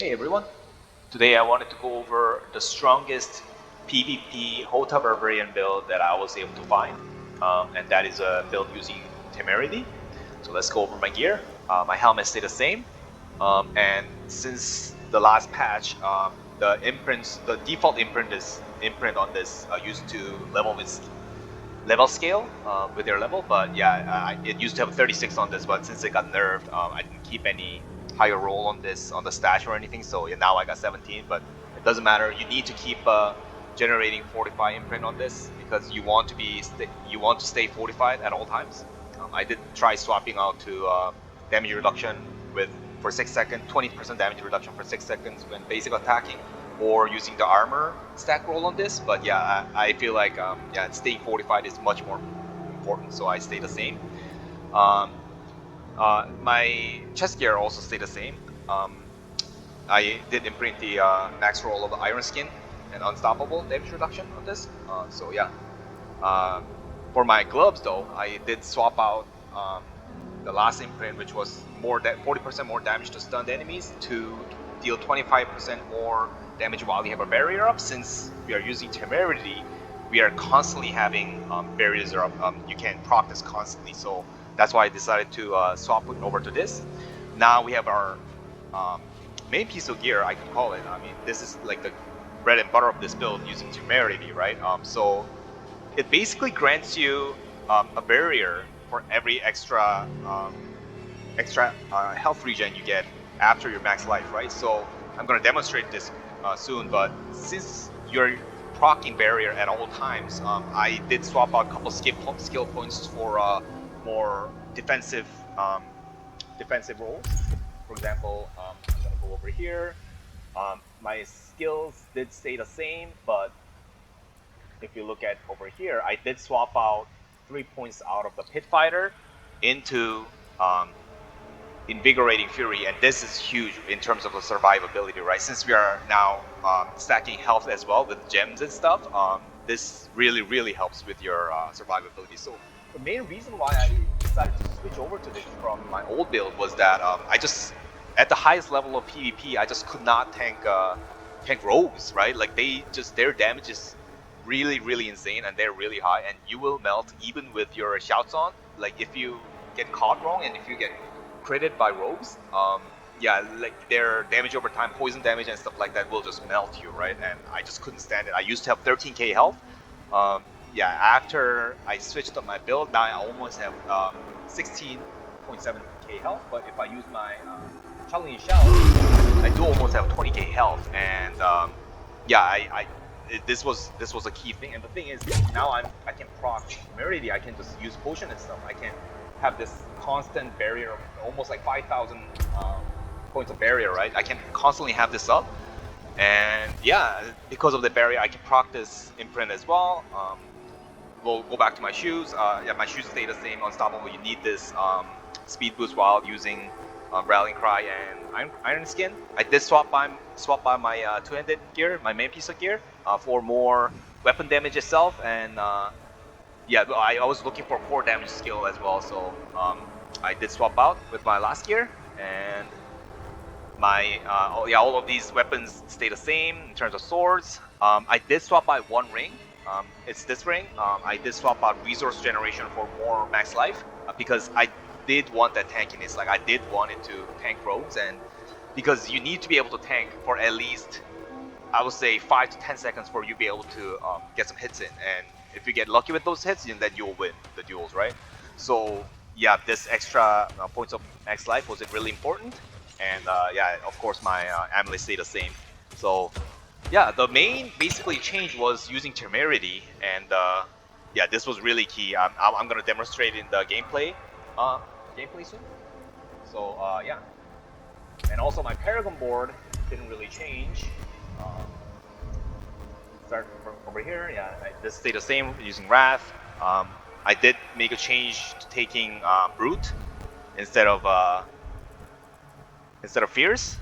Hey everyone, today I wanted to go over the strongest PvP HotA Barbarian build that I was able to find, and that is a build using Temerity. So let's go over my gear. My helmet stayed the same, and since the last patch, the default imprint on this used to level scale with their level, but yeah, it used to have 36 on this, but since it got nerfed, I didn't keep any higher roll on this on the stash or anything. So yeah, now I got 17, but it doesn't matter. You need to keep generating fortified imprint on this because you want to stay fortified at all times. I did try swapping out to damage reduction with for 6 seconds, 20% damage reduction for 6 seconds when basic attacking, or using the armor stack roll on this. But yeah, I feel like yeah, staying fortified is much more important, so I stay the same. Um, my chest gear also stayed the same. I did imprint the max roll of the Iron Skin and Unstoppable damage reduction on this. So yeah. Uh, for my gloves though, I did swap out the last imprint, which was 40% more damage to stunned enemies, to deal 25% more damage while you have a barrier up. Since we are using Temerity, we are constantly having barriers up. You can proc this constantly, so that's why I decided to swap it over to this. Now we have our main piece of gear, I could call it. I mean, this is like the bread and butter of this build using Temerity, right? So it basically grants you a barrier for every extra health regen you get after your max life, right? So I'm going to demonstrate this soon, but since you're proccing barrier at all times, I did swap out a couple skill points for more defensive roles. For example, I'm going to go over here. My skills did stay the same, but if you look at over here, I did swap out 3 points out of the Pit Fighter into Invigorating Fury, and this is huge in terms of the survivability, right? Since we are now stacking health as well with gems and stuff, this really helps with your survivability. So the main reason why I decided to switch over to this from my old build was that I just, at the highest level of PvP, I just could not tank rogues, right? Like their damage is really insane, and they're really high, and you will melt even with your shouts on. Like if you get caught wrong and if you get critted by rogues, yeah, like their damage over time, poison damage and stuff like that will just melt you, right? And I just couldn't stand it. I used to have 13k health. Yeah, after I switched up my build, now I almost have 16.7k health. But if I use my challenging shout, I do almost have 20k health. And yeah, this was a key thing. And the thing is, now I can proc Temerity. I can just use potion and stuff. I can have this constant barrier of almost like 5,000 points of barrier, right? I can constantly have this up, and yeah, because of the barrier, I can proc this imprint as well. We'll go back to my shoes. Yeah, my shoes stay the same, Unstoppable. You need this speed boost while using Rallying Cry and Iron Skin. I did swap by my two-handed gear, my main piece of gear, for more weapon damage itself, and yeah, I was looking for core damage skill as well, so I did swap out with my last gear, and my all of these weapons stay the same in terms of swords. I did swap by one ring. It's this ring. I did swap out resource generation for more max life because I did want that tankiness. Like I did want it to tank rogues, and because you need to be able to tank for at least, I would say, 5 to 10 seconds for you to be able to get some hits in, and if you get lucky with those hits, then you'll win the duels, right? So yeah, this extra points of max life was really important, and yeah, of course my amulet stayed the same. So yeah, the main basically change was using Temerity, and yeah, this was really key. I'm gonna demonstrate in the gameplay soon. So yeah, and also my Paragon board didn't really change. Start from over here. Yeah, this stayed the same using Wrath. I did make a change to taking Brute instead of Fierce.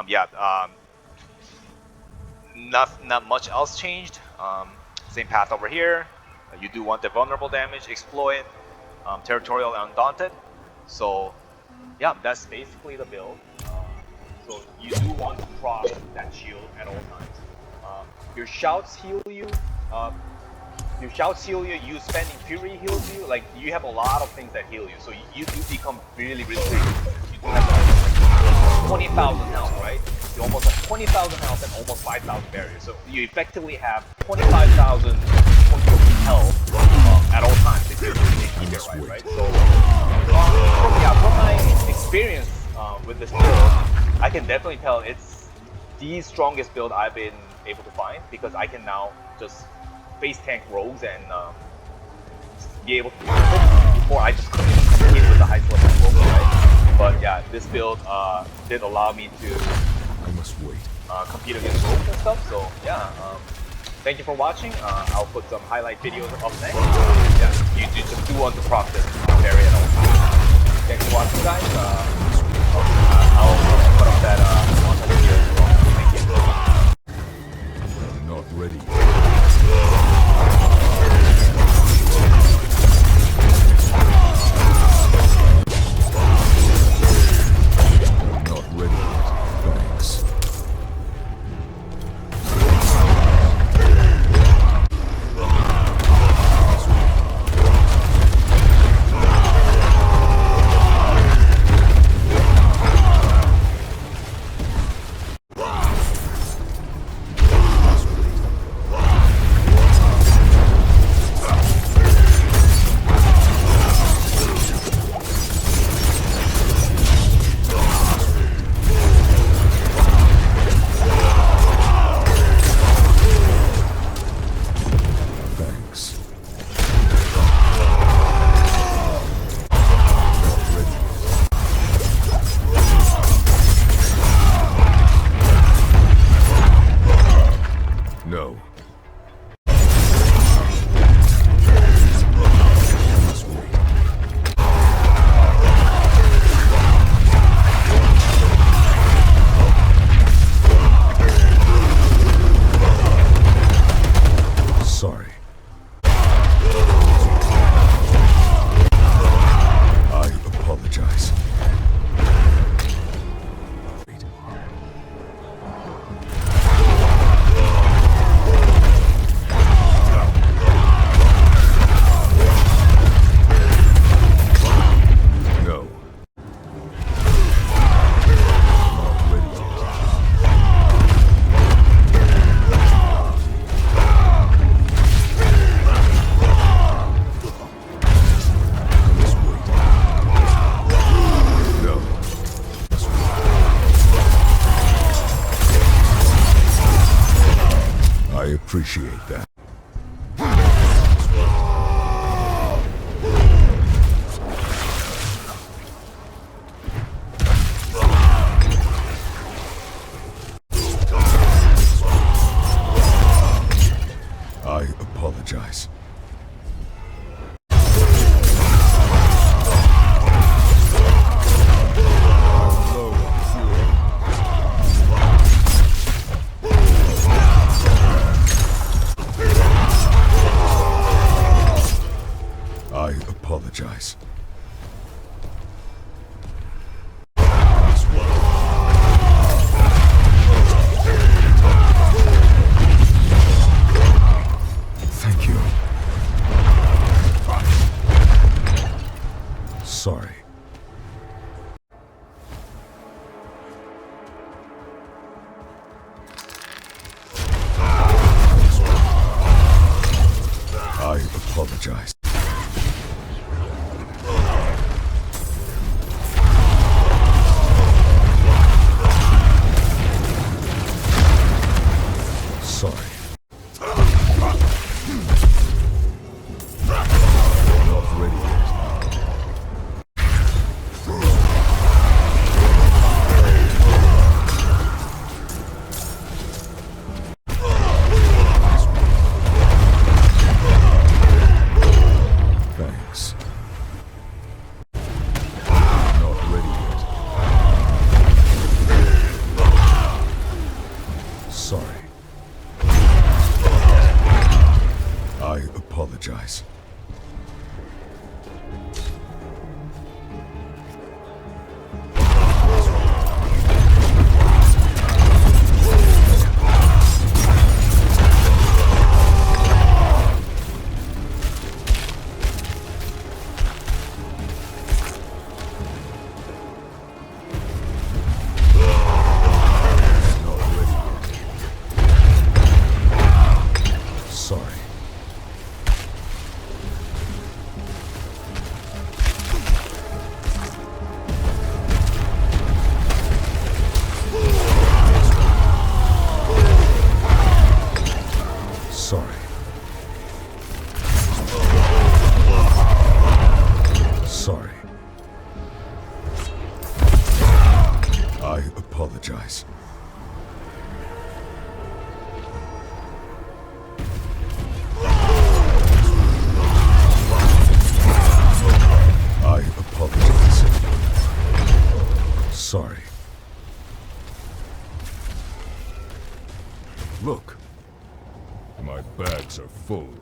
Yeah, not much else changed. Same path over here. You do want the vulnerable damage, exploit, territorial, and undaunted. So yeah, that's basically the build. So you do want to proc that shield at all times. Your shouts heal you. Your shouts heal you. You spending fury heals you. Like you have a lot of things that heal you. So you do become really weak. You do have 20,000 health, right? You almost have 20,000 health and almost 5,000 barriers. So you effectively have 25,000 health at all times if you're using it right? So from my experience with this build, I can definitely tell it's the strongest build I've been able to find, because I can now just face tank rogues and be able to use it. Before I just couldn't even compete with the high level rogues, right? But yeah, this build did allow me to compete against rogues and stuff. So yeah, thank you for watching. I'll put some highlight videos up next. Yeah, you just do want to proc this area at all times. Thanks for watching, guys. I'll put up that montage here as well. Thank you. Not ready. Not ready. Thanks. No. Sorry. I apologize. I appreciate that. I apologize. I apologize. Thank you. Sorry. I apologize. Sorry. Not ready yet. Thanks. Not ready yet. Sorry. I apologize. apologize. I apologize. Sorry. Look. My bags are full.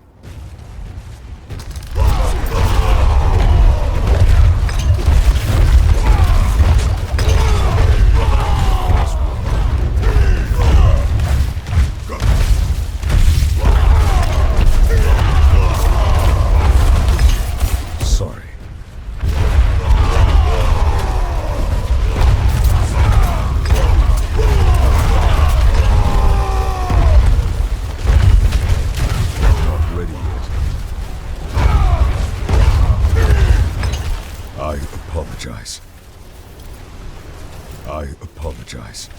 Sorry. Not ready yet. I apologize. I apologize.